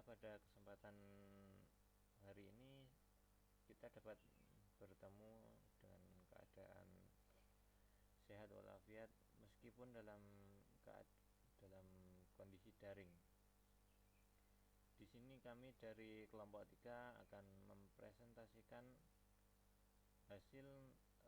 pada kesempatan hari ini kita dapat bertemu dengan keadaan sehat walafiat meskipun dalam kondisi daring. Di sini kami dari kelompok 3 akan mempresentasikan hasil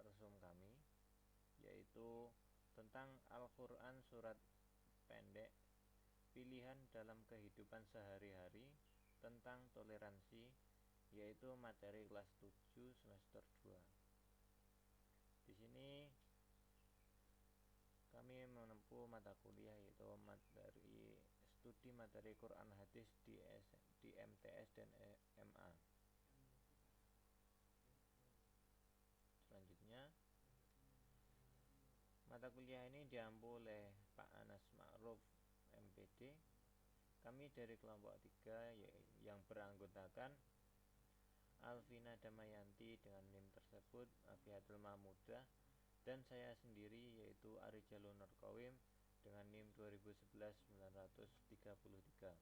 resum kami, yaitu tentang Al-Quran surat pendek pilihan dalam kehidupan sehari-hari tentang toleransi, yaitu materi kelas 7 semester 2. Di sini kami menempuh mata kuliah yaitu dari studi materi Quran hadis di MTS dan MA. Selanjutnya, mata kuliah ini diampu oleh Pak Anas Ma'ruf MPD. Kami dari kelompok 3 yang beranggotakan Alvina Damayanti dengan NIM tersebut Afiatul Mahmudah, dan saya sendiri yaitu Arijalu Nurqawim dengan NIM 2011-933.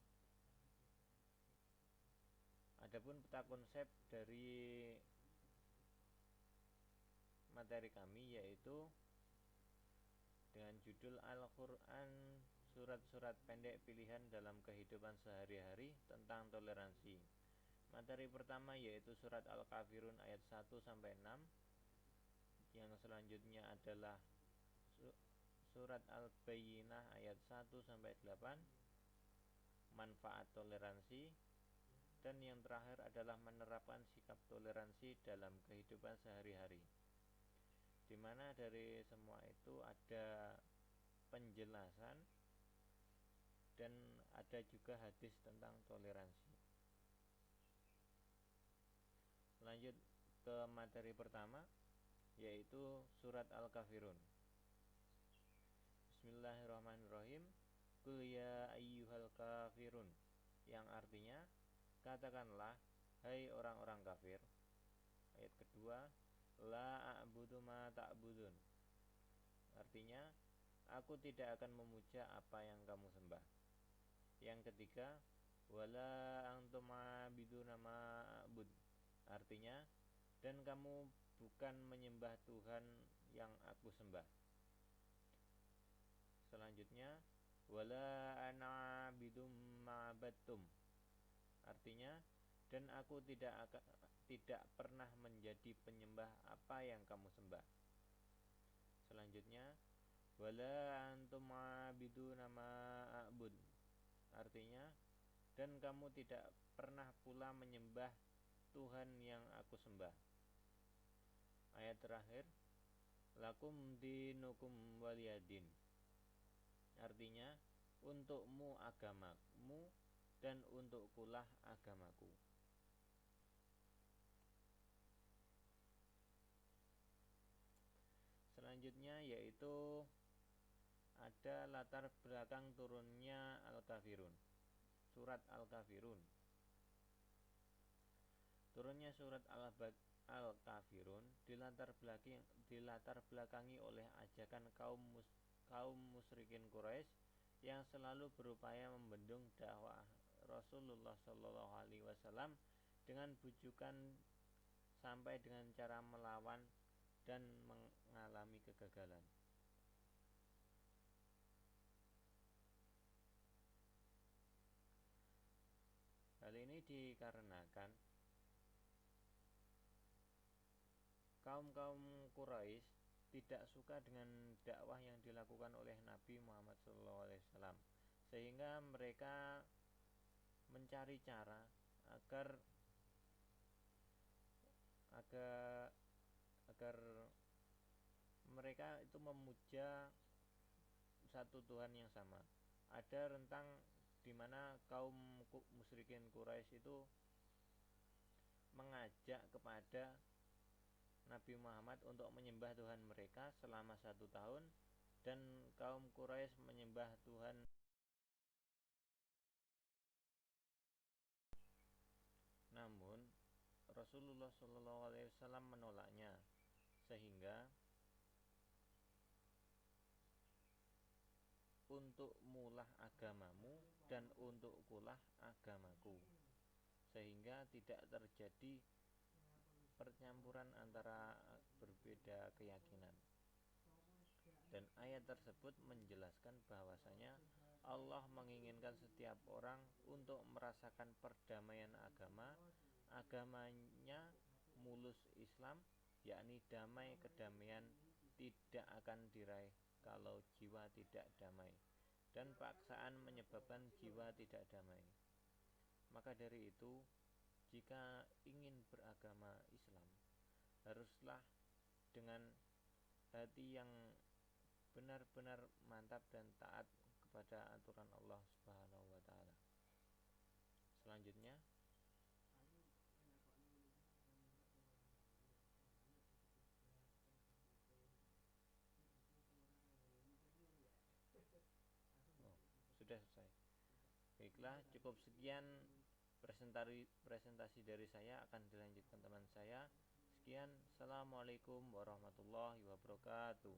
Adapun peta konsep dari materi kami yaitu dengan judul Al-Quran surat-surat pendek pilihan dalam kehidupan sehari-hari tentang toleransi. Materi pertama yaitu surat Al-Kafirun ayat 1-6. Yang selanjutnya adalah surat Al-Bayyinah ayat 1-8, manfaat toleransi, dan yang terakhir adalah menerapkan sikap toleransi dalam kehidupan sehari-hari, di mana dari semua itu ada penjelasan dan ada juga hadis tentang toleransi. Lanjut ke materi pertama yaitu surat Al-Kafirun. Bismillahirrahmanirrahim. Qul ya ayyuhal kafirun, yang artinya katakanlah hai orang-orang kafir. Ayat kedua, la a'budu ma ta'budun, artinya aku tidak akan memuja apa yang kamu sembah. Yang ketiga, wala antum a'biduna ma a'bud, artinya dan kamu bukan menyembah Tuhan yang aku sembah. Selanjutnya, wala ana a'bidum ma'abattum, artinya dan aku tidak pernah menjadi penyembah apa yang kamu sembah. Selanjutnya, wala antum a'biduna ma a'bud, artinya dan kamu tidak pernah pula menyembah Tuhan yang aku sembah. Ayat terakhir, lakum dinukum waliyadin, artinya untukmu agamamu dan untukkulah agamaku. Selanjutnya yaitu ada latar belakang turunnya Al-Kafirun, surat Al-Kafirun. Turunnya surat Al-Kafirun dilatar belakangi oleh ajakan kaum musyrikin Quraisy yang selalu berupaya membendung dakwah Rasulullah SAW dengan bujukan sampai dengan cara melawan dan mengalami kegagalan. Hal ini dikarenakan kaum Quraisy tidak suka dengan dakwah yang dilakukan oleh Nabi Muhammad SAW, sehingga mereka mencari cara agar mereka itu memuja satu Tuhan yang sama. Ada rentang di mana kaum musyrikin Quraisy itu mengajak kepada Nabi Muhammad untuk menyembah Tuhan mereka selama 1 tahun, dan kaum Quraisy menyembah Tuhan. Namun Rasulullah SAW menolaknya, sehingga untuk mulah agamamu dan untukkulah agamaku, sehingga tidak terjadi percampuran antara berbeda keyakinan. Dan ayat tersebut menjelaskan bahwasanya Allah menginginkan setiap orang untuk merasakan perdamaian agamanya mulus Islam, yakni damai. Kedamaian tidak akan diraih kalau jiwa tidak damai, dan paksaan menyebabkan jiwa tidak damai. Maka dari itu, jika ingin beragama Islam, haruslah dengan hati yang benar-benar mantap dan taat kepada aturan Allah Subhanahu wa taala. Selanjutnya, sudah selesai. Baiklah, cukup sekian presentasi dari saya, akan dilanjutkan teman saya. Sekian, assalamualaikum warahmatullahi wabarakatuh.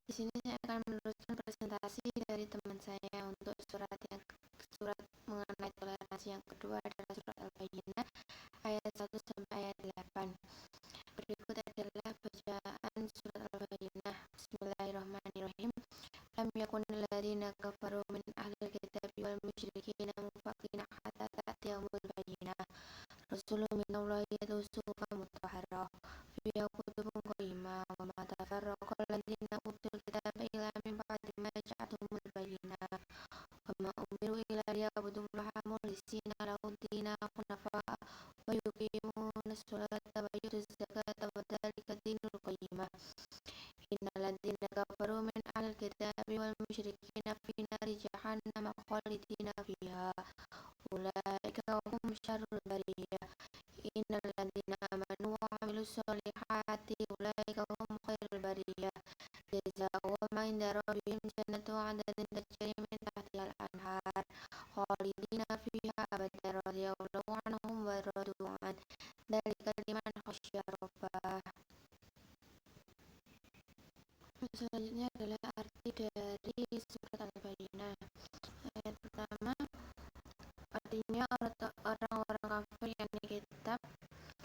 Di sini saya akan meneruskan presentasi dari teman saya untuk surat mengenai toleransi. Yang kedua adalah surat Al-Bayyinah ayat 1 sampai ayat 8. Berikut adalah bacaan surat Al-Bayyinah. Bismillahirrahmanirrahim. Lam yakunil ladzina kafaru min ahlil kitabi wal musyrikina munfaqina hatta ta'tiyahumul bayyinah. Rasulun minallahi yatlu suhufan mutahharah fiha kutubun qayyimah wa ma tafarraqal ladzina utul kitaba illa min ba'di ma ja'atuhumul bayyinah wa ma umiru illa liya'budullaha mukhlishina lahu-d-dina hunafa'a wa yuqimuna as-salata wa yutuz zakata wa dzalika dinul qayyimah. Innal ladzina kafaru min ahlil kitabi wal musyrikina fi nari jahannam khalidina fiha ulaika hum syarrul bariyah. Innal ladzina amanu wa 'amilus solihati ulaika hum khairul bariyah. Jazaohum 'inda rabbihim jannatu 'adnin tajri min tahtihal anhar khalidina fiha abadan radhiyallahu anhum wa radu 'an dzalika liman khasyya rabbah. Selanjutnya adalah arti dari surat Al-Bayyinah. Ayat pertama, artinya orang-orang kafir yang kitab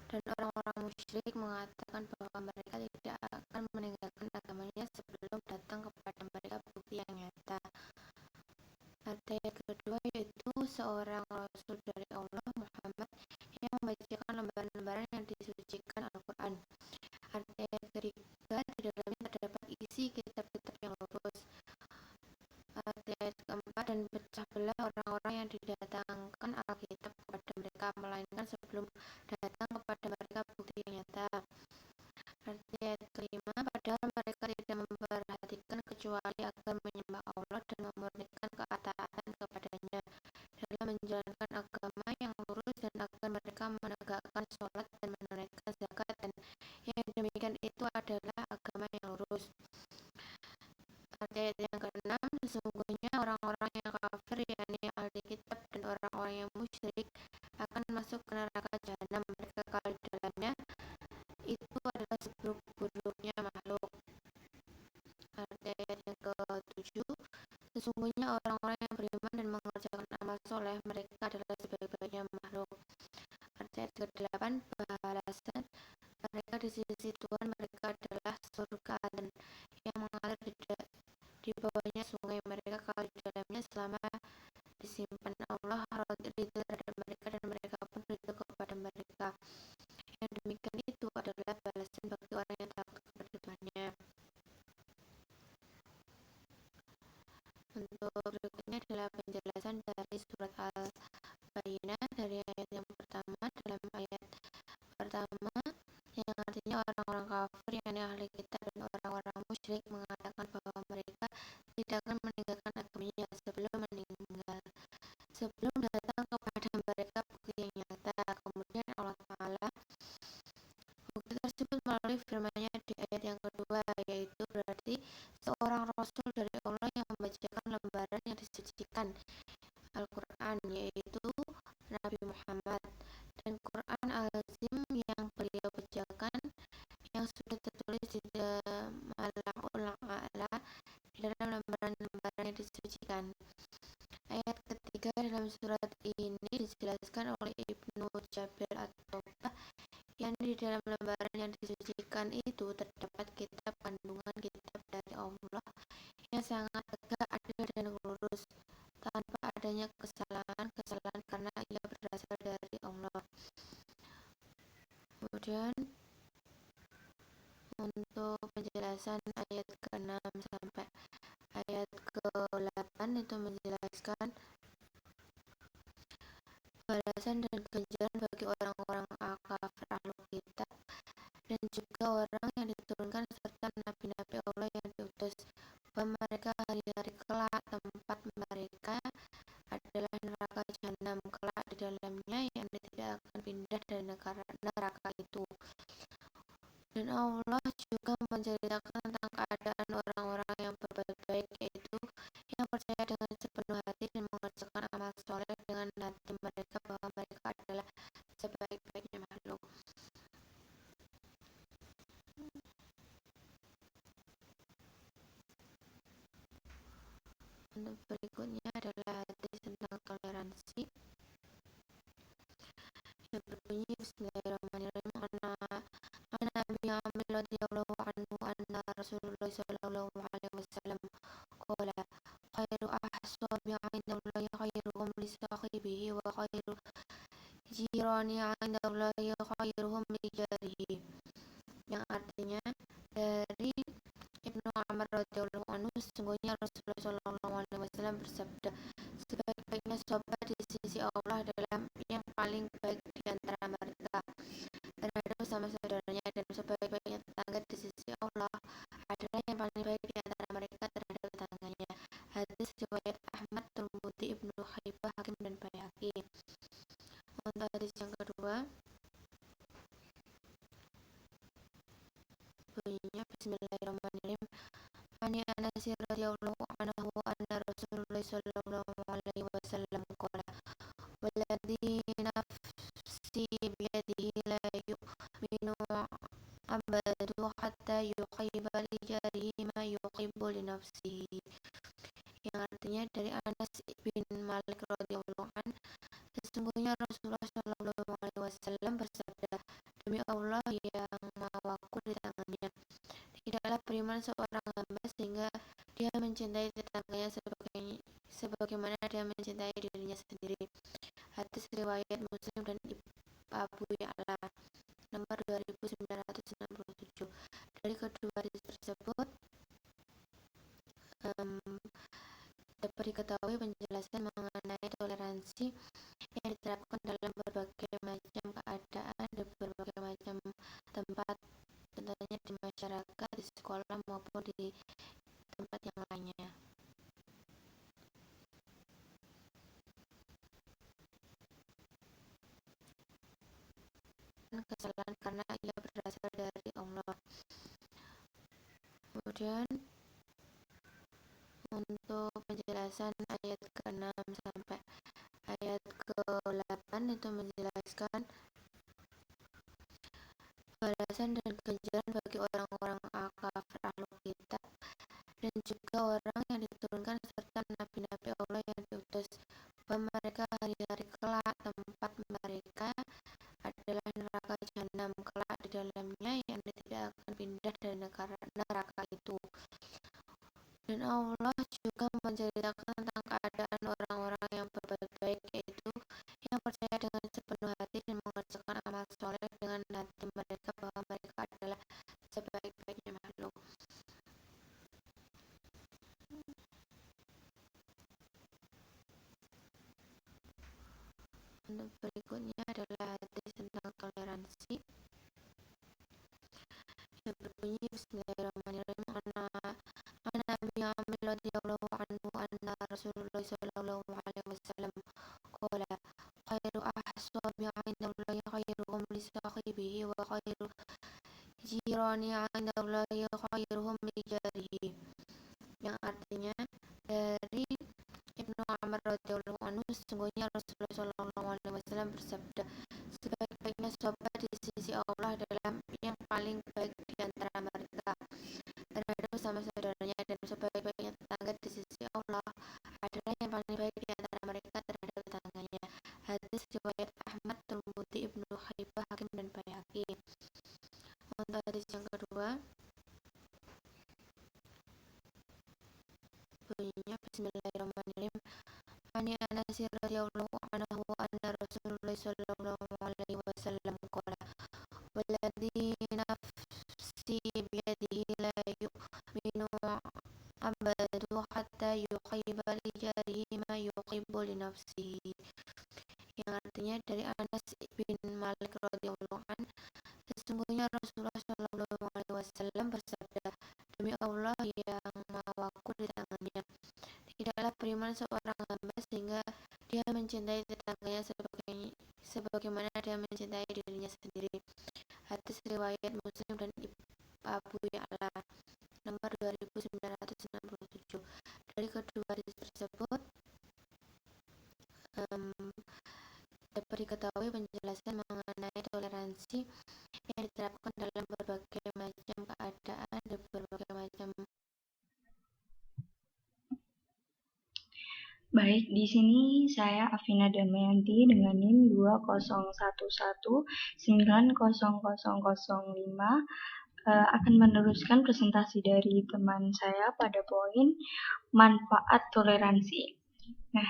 dan orang-orang musyrik mengatakan bahwa mereka tidak akan meninggalkan agamanya sebelum datang kepada mereka bukti yang nyata. Arti ayat kedua yaitu seorang rasul dari Allah, Muhammad, yang membacakan lembaran-lembaran yang disucikan Al-Quran. Arti ayat ketiga, di dalamnya terdapat isi kitab-kitab yang lurus. Arti ayat keempat, dan pecah belah orang-orang yang didatangkan Alkitab kepada mereka, melainkan sebelum datang kepada mereka bukti yang nyata. Arti ayat kelima, padahal mereka tidak memperhatikan kecuali agar menyembah Allah dan memurnikan ketaatan kepadanya dalam menjalankan agama yang lurus, dan agar mereka menegakkan sholat dan menunaikan zakat, dan yang demikian itu adalah agama yang lurus. Arti ayat yang keenam, sesungguhnya orang-orang yang kafir, yakni ahli kitab dan orang-orang yang musyrik, akan masuk ke neraka jahanam. Mereka kekal di dalamnya, itu adalah seburuk-buruknya makhluk. Arti ayat yang ketujuh, sesungguhnya orang-orang yang beriman dan mengerjakan amal soleh, mereka adalah sebaik-baiknya makhluk. Arti ayat ke-8, balasan mereka di sisi Tuhan mereka adalah surga Aden yang mengalir di bawahnya sungai. Mereka kekal di dalamnya selama disimpan. Allah ridho terhadap mereka dan mereka pun ridho kepada mereka. Yang demikian itu adalah balasan bagi orang yang takut kepada Tuhannya. Untuk berikutnya adalah penjelasan dari surat Al-Bayyinah dari ayat yang pertama. Dalam ayat pertama, yang artinya orang-orang kafir, yakni ahli kitab dan orang-orang musyrik, mengatakan bahwa mereka tidak akan meninggalkan agamanya sebelum datang kepada mereka bukti yang nyata. Kemudian Allah Ta'ala bukti tersebut melalui firman-Nya di ayat yang kedua, yaitu berarti seorang rasul dari Allah yang membacakan lembaran yang disucikan Al-Quran, yaitu Nabi Muhammad, dan Quran Al-Azim yang beliau bacakan, yang sudah tertulis di Mala'ul A'la, di dalam lembaran disucikan. Ayat ketiga dalam surat ini dijelaskan oleh Ibnu Jabir at-Taubah, yakni di dalam lembaran yang disucikan itu terdapat kitab kandungan kitab dari Allah yang sangat tegak, adil dan lurus, tanpa adanya kesalahan karena ia berasal dari Allah. Kemudian untuk penjelasan ayat ke-6 sampai ayat ke-8 itu menjelaskan balasan dan ganjaran bagi orang-orang kafir ahlu kitab dan juga orang yang diturunkan serta nabi-nabi Allah yang diutus, bahwa mereka hari-hari kelak tempat mereka adalah neraka jahanam, kelak di dalamnya yang tidak akan pindah dari neraka itu. Dan Allah juga menceritakan tentang keadaan orang-orang yang berbuat baik, yaitu yang percaya dengan sepenuh hati dan mengerjakan amal soleh dengan hati mereka, bahwa mereka adalah sebaik-baiknya makhluk. Untuk berikutnya adalah hadis tentang toleransi yang berbunyi Bismillahirrahmanirrahim. An Abi Amir radhiyallahu anhu anna Rasulullah sallallahu alaihi wasallam qala khairu ahsabi 'indallahi khairuhum li sahibihi wa khairu jirani 'indallahi khairuhum li jarihi, yang artinya dari Ibnu Umar radhiyallahu anhu, sesungguhnya Rasulullah sallallahu alaihi wasallam bersabda, sebaik-baiknya sahabat di sisi Allah adalah yang paling baik di antara mereka terhadap sama saudaranya, dan sebaik-baiknya tetangga di sisi Allah adalah yang paling baik di antara mereka terhadap tetangganya. Hadis riwayat Ahmad, Tirmidzi, Ibnu Hibban, Hakim dan Baihaqi. Untuk hadis yang kedua, bunyinya Bismillahirrahmanirrahim. Ani Anas radhiyallahu anhu anna Rasulullah sallallahu alaihi wasallam qala walladzi nafsi biyadihi la yu'minu abadu hatta yuhibba li jarihi ma yuhibbu li nafsihi, yang artinya dari Anas bin Malik radhiyallahu an, sesungguhnya Rasulullah sallallahu alaihi wasallam bersabda, demi Allah yang mawaku di tangannya, tidaklah beriman seorang hamba sehingga dia mencintai tetangganya sebagaimana dia mencintai dirinya sendiri. Hadis riwayat Muslim dan Abu Ya'la nomor 2967. Dari kedua hadis tersebut dapat diketahui penjelasan mengenai toleransi yang diterapkan dalam berbagai macam keadaan di berbagai macam tempat, tentunya di masyarakat, di sekolah maupun di tempat yang lainnya. Kesalahan karena ia berasal dari Allah. Kemudian untuk penjelasan ayat ke-6 sampai ayat ke-8 itu menjelaskan balasan dan ganjaran bagi orang-orang kafir ahlu kitab dan juga orang yang diturunkan serta nabi-nabi Allah yang diutus, bahwa mereka hari-hari kelak tempat mereka adalah neraka jahanam, kelak di dalamnya yang tidak akan pindah dari neraka itu. Dan Allah juga menceritakan tentang keadaan orang-orang yang berbuat baik, yaitu yang percaya dengan sepenuh hati dan mengerjakan amal soleh dengan hati mereka, bahwa mereka adalah sebaik-baiknya makhluk. Untuk berikutnya adalah hadis tentang toleransi yang berbunyi Bismillahirrahmanirrahim. An Abi Amir radhiyallahu anhu anna Rasulullah sallallahu alaihi wasallam qala khairu ahsabi 'indallahi khairuhum li sahibihi wa khairu jirani 'indallahi khairuhum li jarihi, yang artinya dari Ibnu Umar radhiyallahu anhu, sesungguhnya Rasulullah sallallahu alaihi wasallam bersabda, sebaik-baiknya sahabat di sisi Allah adalah yang paling baik di antara mereka terhadap sama saudaranya, dan sebaik-baiknya tetangga di sisi Allah Muslim ani Anas radhiyallahu anhu anna Rasulullah sallallahu alaihi wasallam qala walladzi nafsi biyadihi la yu'minu abadu hatta yuhibba li jarihi ma yuhibbu li nafsihi, yang artinya dari Anas bin Malik radhiyallahu an, sesungguhnya Rasulullah sallallahu alaihi wasallam bersabda, demi Allah yang mawaku di tangannya, tidaklah beriman seorang hamba sehingga dia mencintai tetangganya sebagaimana dia mencintai dirinya sendiri. Hadis riwayat Muslim dan Abu Ya'la nomor 2967. Dari kedua hadis tersebut dapat diketahui penjelasan mengenai toleransi yang diterapkan dalam berbagai macam keadaan dan berbagai macam. Baik, di sini saya Afina Damayanti dengan NIM 2011900005 akan meneruskan presentasi dari teman saya pada poin manfaat toleransi. Nah,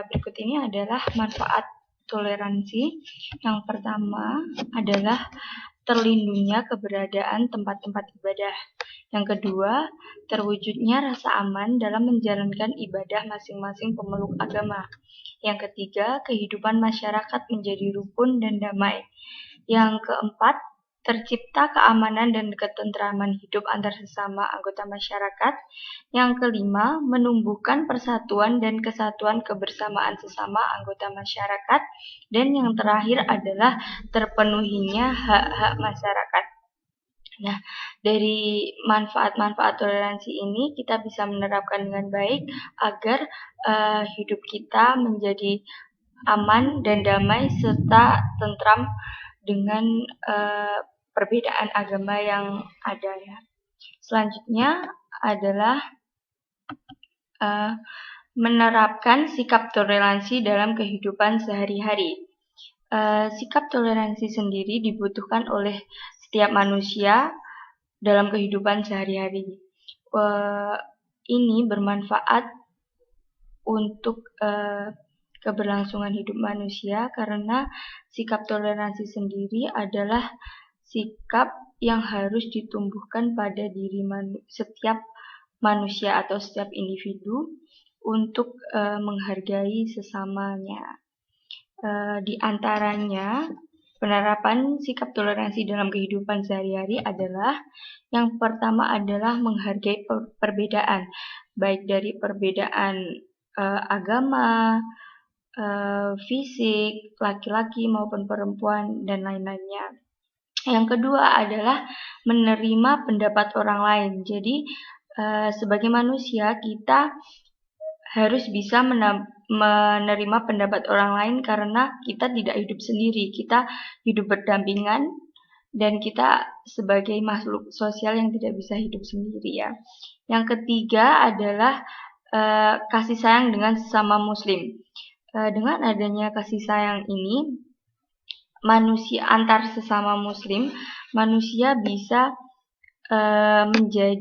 berikut ini adalah manfaat toleransi. Yang pertama adalah terlindungnya keberadaan tempat-tempat ibadah. Yang kedua, terwujudnya rasa aman dalam menjalankan ibadah masing-masing pemeluk agama. Yang ketiga, kehidupan masyarakat menjadi rukun dan damai. Yang keempat, tercipta keamanan dan ketentraman hidup antar sesama anggota masyarakat. Yang kelima, menumbuhkan persatuan dan kesatuan kebersamaan sesama anggota masyarakat. Dan yang terakhir adalah terpenuhinya hak-hak masyarakat. Nah, dari manfaat-manfaat toleransi ini kita bisa menerapkan dengan baik agar hidup kita menjadi aman dan damai serta tentram dengan perbedaan agama yang ada ya. Selanjutnya adalah menerapkan sikap toleransi dalam kehidupan sehari-hari. Sikap toleransi sendiri dibutuhkan oleh setiap manusia dalam kehidupan sehari-hari. Ini bermanfaat untuk keberlangsungan hidup manusia karena sikap toleransi sendiri adalah sikap yang harus ditumbuhkan pada diri setiap manusia atau setiap individu untuk menghargai sesamanya. Di antaranya penerapan sikap toleransi dalam kehidupan sehari-hari adalah yang pertama adalah menghargai perbedaan, baik dari perbedaan agama, fisik, laki-laki maupun perempuan, dan lain-lainnya. Yang kedua adalah menerima pendapat orang lain. Jadi, sebagai manusia kita harus bisa menerima pendapat orang lain karena kita tidak hidup sendiri, kita hidup berdampingan dan kita sebagai makhluk sosial yang tidak bisa hidup sendiri ya. Yang ketiga adalah kasih sayang dengan sesama muslim. Dengan adanya kasih sayang ini, manusia antar sesama muslim, manusia bisa menjadi